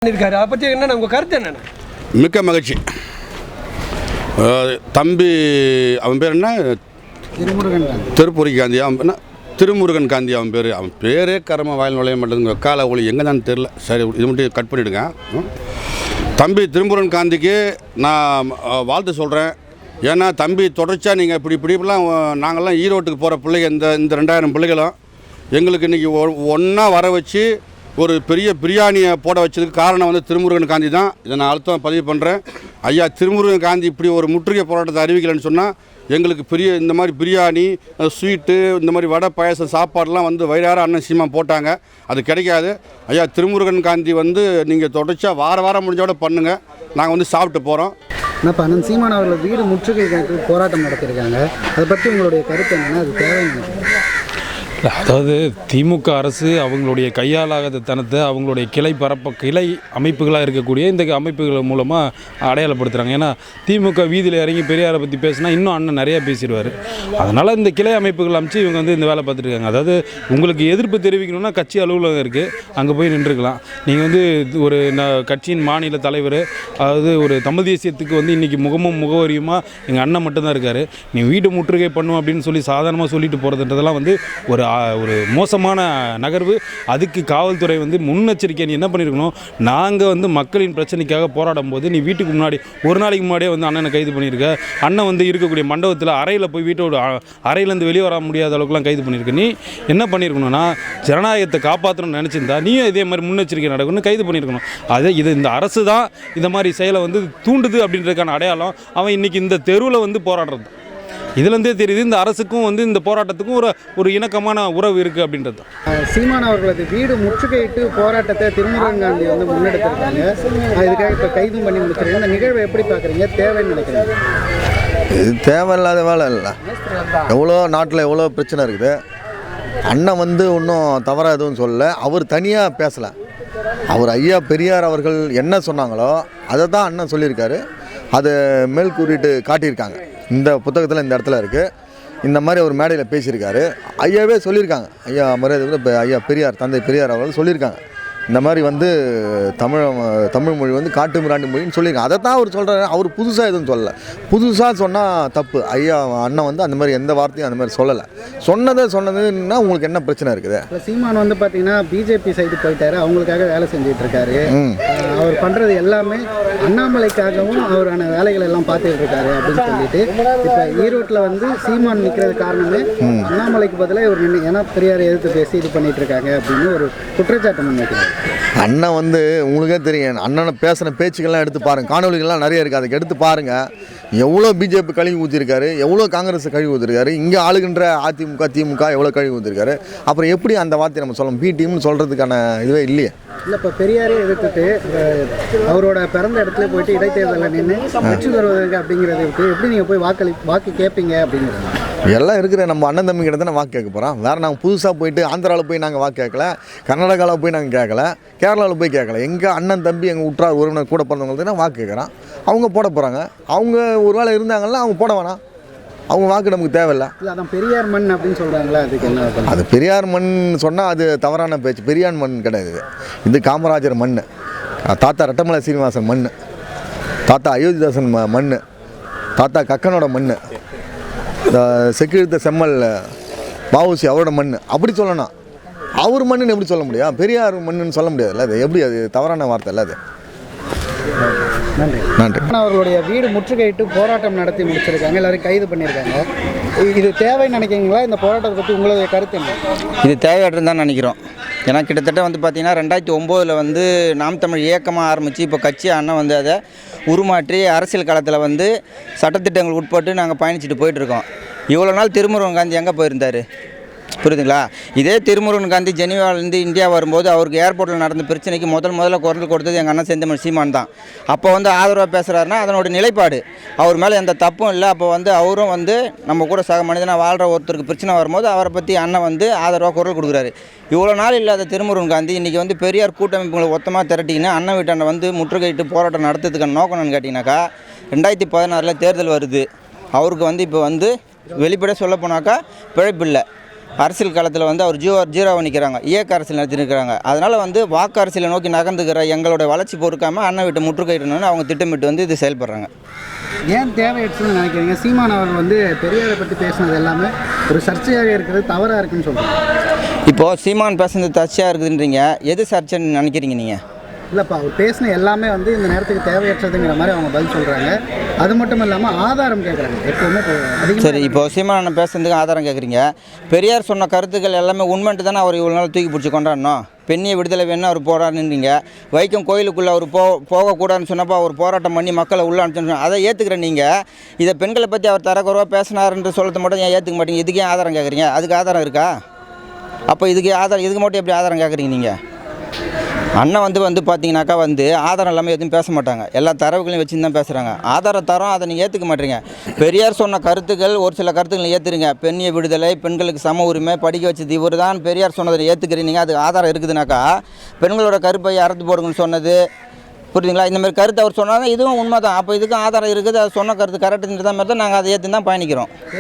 இருக்காரு. அதை பற்றி என்ன உங்கள் கருத்து என்னென்ன? மிக்க மகிழ்ச்சி. தம்பி அவன் பேர் என்ன? திருப்பூரி காந்தி. அவன் திருமுருகன் காந்தி அவன் பேர். அவன் பேரே கரம வாயில் நுழைய மாட்டேங்குங்க. கால ஒளி எங்கே தான் தெரில. சரி, இது மட்டும் கட் பண்ணிவிடுங்க. தம்பி திருமுருகன் காந்திக்கு நான் வாழ்த்து சொல்கிறேன். ஏன்னா தம்பி தொடர்ச்சியாக நீங்கள் இப்படிலாம் நாங்கள்லாம் ஈரோட்டுக்கு போகிற பிள்ளைங்க இந்த 2000 பிள்ளைகளும் எங்களுக்கு இன்றைக்கி ஒன்றா வர வச்சு ஒரு பெரிய பிரியாணியை போட வச்சதுக்கு காரணம் திருமுருகன் காந்தி தான். இதை நான் அழுத்தம் பதிவு பண்ணுறேன். ஐயா திருமுருகன் காந்தி இப்படி ஒரு முற்றுகை போராட்டத்தை அறிவிக்கலைன்னு சொன்னால் எங்களுக்கு இந்த மாதிரி பிரியாணி, ஸ்வீட்டு, இந்த மாதிரி வடை, பாயசம், சாப்பாடெலாம் வயிறார அண்ணன் சீமா போட்டாங்க. அது கிடைக்காது. ஐயா திருமுருகன் காந்தி நீங்கள் தொடர்ச்சியாக வாரம் முடிஞ்சோட பண்ணுங்கள். நாங்கள் சாப்பிட்டு போகிறோம். இப்போ அண்ணன் சீமான் அவர்கள் வீடு முற்றுகை போராட்டம் நடத்தியிருக்காங்க. அதை பற்றி உங்களுடைய கருத்து என்னென்னா அது தேவையான? அதாவது திமுக அரசு அவங்களுடைய கையாளாத தனத்தை அவங்களுடைய கிளை அமைப்புகளாக இருக்கக்கூடிய இந்த அமைப்புகள் மூலமாக அடையாளப்படுத்துகிறாங்க. ஏன்னா திமுக வீதியில் இறங்கி பெரியாரை பற்றி பேசினா இன்னும் அண்ணன் நிறையா பேசிடுவார். அதனால் இந்த கிளை அமைப்புகள் அமைச்சு இவங்க இந்த வேலை பார்த்துருக்காங்க. அதாவது உங்களுக்கு எதிர்ப்பு தெரிவிக்கணும்னா கட்சி அலுவலகம் இருக்குது, அங்கே போய் நின்றுக்கலாம். நீங்கள் ஒரு கட்சியின் மாநில தலைவர், அதாவது ஒரு தமிழ் தேசியத்துக்கு இன்றைக்கி முகவரியுமா எங்கள் அண்ணன் மட்டும்தான் இருக்கார். நீ வீட்டு முற்றுகை பண்ணும் அப்படின்னு சொல்லி சாதாரணமாக சொல்லிட்டு போகிறதுன்றதெல்லாம் ஒரு மோசமான நகர்வு. அதுக்கு காவல்துறை முன்னெச்சரிக்கை நீ என்ன பண்ணியிருக்கணும், நாங்கள் மக்களின் பிரச்சனைக்காக போராடும் போது நீ வீட்டுக்கு முன்னாடி ஒரு நாளைக்கு முன்னாடியே அண்ணனை கைது பண்ணியிருக்க. அண்ணன் இருக்கக்கூடிய மண்டபத்தில் அறையில் போய் வீட்டோட அறையிலேருந்து வெளியே வர முடியாத அளவுக்குலாம் கைது பண்ணியிருக்க. நீ என்ன பண்ணியிருக்கணும்னா ஜனநாயகத்தை காப்பாற்றணும்னு நினச்சிருந்தா நீயும் இதே மாதிரி முன்னெச்சரிக்கை நடக்கணும்னு கைது பண்ணியிருக்கணும். இந்த அரசு தான் இந்த மாதிரி செயலை தூண்டுது அப்படின்றதுக்கான அடையாளம். அவன் இன்றைக்கி இந்த தெருவில் போராடுறது இதுலேருந்தே தெரியுது. இந்த அரசுக்கும் இந்த போராட்டத்துக்கும் ஒரு இணக்கமான உறவு இருக்குது அப்படின்றது. சீமான் அவர்களது வீடு முற்றுகையிட்டு போராட்டத்தை திருமுருகன் காந்தி முன்னெடுத்திருக்காங்க. இதுக்காக இப்போ கைதும் பண்ணி முடிச்சிருக்காங்க. இந்த நிகழ்வை எப்படி பார்க்குறீங்க? தேவைன்னு நினைக்கிறீங்க? இது தேவையில்லாத வேலை இல்லை. நாட்டில் எவ்வளோ பிரச்சனை இருக்குது. அண்ணன் ஒன்றும் தவறாக எதுவும் சொல்லலை. அவர் தனியாக பேசலை. அவர் ஐயா பெரியார் அவர்கள் என்ன சொன்னாங்களோ அதை தான் அண்ணன் சொல்லியிருக்காரு. அதை மேல் கூறிட்டு காட்டியிருக்காங்க. இந்த புத்தகத்தில் இந்த இடத்துல இருக்குது. இந்த மாதிரி ஒரு மேடையில் பேசியிருக்காரு. ஐயாவே சொல்லியிருக்காங்க. ஐயா மரியாதை ஐயா பெரியார், தந்தை பெரியார் அவர்கள் சொல்லியிருக்காங்க. இந்த மாதிரி தமிழ் மொழி காட்டு மிராண்டி மொழின்னு சொல்லியிருக்காங்க. அதை தான் அவர் சொல்கிறாரு. அவர் புதுசாக எதுவும் சொல்லலை. புதுசாக சொன்னால் தப்பு. ஐயா அண்ணன் அந்த மாதிரி எந்த வார்த்தையும் அந்த மாதிரி சொல்லலை. சொன்னதுன்னா உங்களுக்கு என்ன பிரச்சனை இருக்குது? சீமான் பார்த்தீங்கன்னா பிஜேபி சைடு போயிட்டாரு. அவங்களுக்காக வேலை செஞ்சுட்டு இருக்காரு. அவர் பண்ணுறது எல்லாமே அண்ணாமலைக்காகவும் அவரான வேலைகள் எல்லாம் பார்த்துட்டு இருக்காரு அப்படின்னு சொல்லிட்டு இப்போ ஈரோட்டில் சீமான் நிற்கிறது காரணமே அண்ணாமலைக்கு பதிலாக இவர் நின்று ஏன்னா பெரியாரை எதிர்த்து பேசி இது பண்ணிட்டு இருக்காங்க அப்படின்னு ஒரு குற்றச்சாட்டு முன்வைக்கிறார். அண்ணன் உங்களுக்கே தெரியும். அண்ணனை பேசுகிற பேச்சுக்கள்லாம் எடுத்து பாருங்கள். காணொலிகள்லாம் நிறைய இருக்குது. அதுக்கு எடுத்து பாருங்கள். எவ்வளோ பிஜேபி கழுவி ஊற்றிருக்காரு, எவ்வளோ காங்கிரஸ் கழுவி ஊற்றிருக்காரு, இங்கே ஆளுகின்ற அதிமுக திமுக எவ்வளோ கழுவி ஊற்றிருக்காரு. அப்புறம் எப்படி அந்த வார்த்தையை நம்ம சொல்லணும்? பி டீம்னு சொல்கிறதுக்கான இதுவே இல்லையே. இல்லை இப்போ பெரியாரே எதிர்த்துட்டு அவரோட பிறந்த இடத்துல போயிட்டு இடைத்தேர்தலில் நின்று வெற்றி பெறுவதற்கு அப்படிங்கிறதுக்கு எப்படி நீங்கள் போய் வாக்கு கேட்பீங்க அப்படிங்கிறது எல்லாம் இருக்கிற நம்ம அண்ணன் தம்பி கிட்ட தான் வாக்கு கேட்க போகிறோம். வேறு நாங்கள் புதுசாக போயிட்டு ஆந்திராவில் போய் நாங்கள் வாக்கு கேட்கல, கர்நாடகாவில் போய் நாங்கள் கேட்கல, கேரளாவில் போய் கேட்கல. எங்கள் அண்ணன் தம்பி எங்கள் உற்றார் உறவினர் கூட பிறந்தவங்களுக்கு தான் வாக்கு கேட்குறான். அவங்க போட போகிறாங்க. அவங்க ஒரு வேளை இருந்தாங்கன்னா அவங்க போட வேணாம். அவங்க வாக்கு நமக்கு தேவையில்லை. இல்லை அதான் பெரியார் மண் அப்படின்னு சொல்கிறாங்களா? அதுக்கு என்ன? அது பெரியார் மண் சொன்னால் அது தவறான பேச்சு. பெரியார் மண் கிடையாது. இது காமராஜர் மண், தாத்தா ரெட்டமலை சீனிவாசன் மண், தாத்தா அயோத்திதாசன் மண், தாத்தா கக்கனோட மண், செக்கிழுத்த செம்மல் வஉசி அவரோட மண். அப்படி சொல்லணும். அவர் மண்ணுன்னு எப்படி சொல்ல முடியும்? பெரியார் மண்ணுன்னு சொல்ல முடியாதுல்ல. அது எப்படி? அது தவறான வார்த்தை இல்லை. அது நன்றி. அவர்களுடைய வீடு முற்றுகையிட்டு போராட்டம் நடத்தி முடிச்சிருக்காங்க. எல்லாரும் கைது பண்ணியிருக்காங்க. இது தேவைன்னு நினைக்கிறீங்களா? இந்த போராட்டத்தை பற்றி உங்களுடைய கருத்து என்ன? இது தேவையற்றன்னு தான் நினைக்கிறோம். ஏன்னா கிட்டத்தட்ட பார்த்தீங்கன்னா 2009 நாம் தமிழ் இயக்கமாக ஆரம்பித்து இப்போ கட்சி அண்ணன் அதை உருமாற்றி அரசியல் காலத்தில் சட்டத்திட்டங்கள் உட்பட்டு நாங்கள் பயணிச்சுட்டு போயிட்டுருக்கோம். இவ்வளோ நாள் திருமுருகன் காந்தி எங்கே போயிருந்தார்? புரியுதுங்களா? இதே திருமுருகன் காந்தி ஜெனீவாவிலேருந்து இந்தியா வரும்போது அவருக்கு ஏர்போர்ட்டில் நடந்த பிரச்சனைக்கு முதல்ல குரல் கொடுத்தது எங்கள் அண்ணன் செந்தமிழ் சீமான் தான். அப்போ ஆதரவாக பேசுகிறாருன்னா அதனோட நிலைப்பாடு. அவர் மேலே எந்த தப்பும் இல்லை. அப்போ அவரும் நம்ம கூட சக மனிதனாக வாழ்கிற ஒருத்தருக்கு பிரச்சனை வரும்போது அவரை பற்றி அண்ணன் ஆதரவாக குரல் கொடுக்குறாரு. இவ்வளோ நாள் இல்லாத திருமுருகன் காந்தி இன்றைக்கி பெரியார் கூட்டமைப்புகளை மொத்தமாக திரட்டிங்கன்னா அண்ணன் வீட்டாண்ட முற்றுகையிட்டு போராட்டம் நடத்துறதுக்கான நோக்கம் என்னன்னு கேட்டிங்கனாக்கா 2016 தேர்தல் வருது. அவருக்கு இப்போ வெளிப்படையாக சொல்ல போனாக்கா பிழைப்பு இல்லை. அரசியல் காலத்தில் வந்து அவர் ஜீரோவாக நிற்கிறாங்க, இயக்க அரசியல் நடத்திருக்கிறாங்க. அதனால் வந்து வாக்கு அரசியலை நோக்கி நகர்ந்துக்கிற எங்களோட வளர்ச்சி பொறுக்காமல் அண்ணன் வீட்டை முற்றுகையிடணும்னு அவங்க திட்டமிட்டு வந்து இது செயல்படுறாங்க. ஏன் தேவையற்றுன்னு நினைக்கிறீங்க? சீமான் அவர்கள் வந்து பெரியாரை பற்றி பேசினது எல்லாமே ஒரு சர்ச்சையாக இருக்கிறது தவறாக இருக்குன்னு சொல்கிறாங்க. இப்போது சீமான் பேசுனது சர்ச்சையாக இருக்குதுன்றீங்க, எது சர்ச்சைன்னு நினைக்கிறீங்க நீங்கள்? இல்லைப்பா, அவர் பேசின எல்லாமே வந்து இந்த நேரத்துக்கு தேவையற்றதுங்கிற மாதிரி அவங்க பதில் சொல்கிறாங்க. அது மட்டும் இல்லாமல் ஆதாரம் கேட்குறாங்க எப்போவுமே. சரி, இப்போ சீமான் பேசுறதுக்கு ஆதாரம் கேட்குறீங்க. பெரியார் சொன்ன கருத்துக்கள் எல்லாமே உண்மைன்ட்டு தானே அவர் இவ்வளோ நாள் தூக்கி பிடிச்சி கொண்டாடணும். பெண்ணிய விடுதலை வேணும்னு அவர் போராடினீங்க. வைக்கம் கோயிலுக்குள்ளே அவர் போகக்கூடாதுன்னு சொன்னப்போ அவர் போராட்டம் பண்ணி மக்களை உள்ள அனுப்பிச்சு அதை ஏற்றுக்கிற நீங்கள் இதை பெண்களை பற்றி அவர் தரக்குறவாக பேசினாருன்ற சொல்கிறது மட்டும் ஏன் ஏற்றுக்க மாட்டீங்க? இதுக்கு ஏன் ஆதாரம் கேட்குறீங்க? அதுக்கு ஆதாரம் இருக்கா? அப்போ இதுக்கு மட்டும் எப்படி ஆதாரம் கேட்குறீங்க நீங்கள்? அண்ணன் வந்து பார்த்தீங்கன்னாக்கா ஆதாரம் இல்லாமல் எதுவும் பேச மாட்டாங்க, எல்லா தரவுகளையும் வச்சுன்னு தான் பேசுகிறாங்க. ஆதாரம் தரோம், அதை நீங்கள் ஏற்றுக்க மாட்டீங்க. பெரியார் சொன்ன கருத்துக்கள் ஒரு சில கருத்துக்களை ஏற்றுறீங்க. பெண்ணிய விடுதலை, பெண்களுக்கு சம உரிமை, படிக்க வச்சது இவர் தான் பெரியார் சொன்னதை ஏற்றுக்கிறீங்க. அதுக்கு ஆதாரம் இருக்குதுனாக்கா பெண்களோட கருப்பை அறுத்து போடுங்கன்னு சொன்னது புரியுதுங்களா? இந்த மாதிரி கருத்து அவர் சொன்னால் இதுவும் உண்மை தான். அப்போ இதுக்கும் ஆதாரம் இருக்குது, அது சொன்ன கருத்து கரெக்டுன்ற மாதிரி தான் நாங்கள் அதை ஏற்று தான் பயணிக்கிறோம்.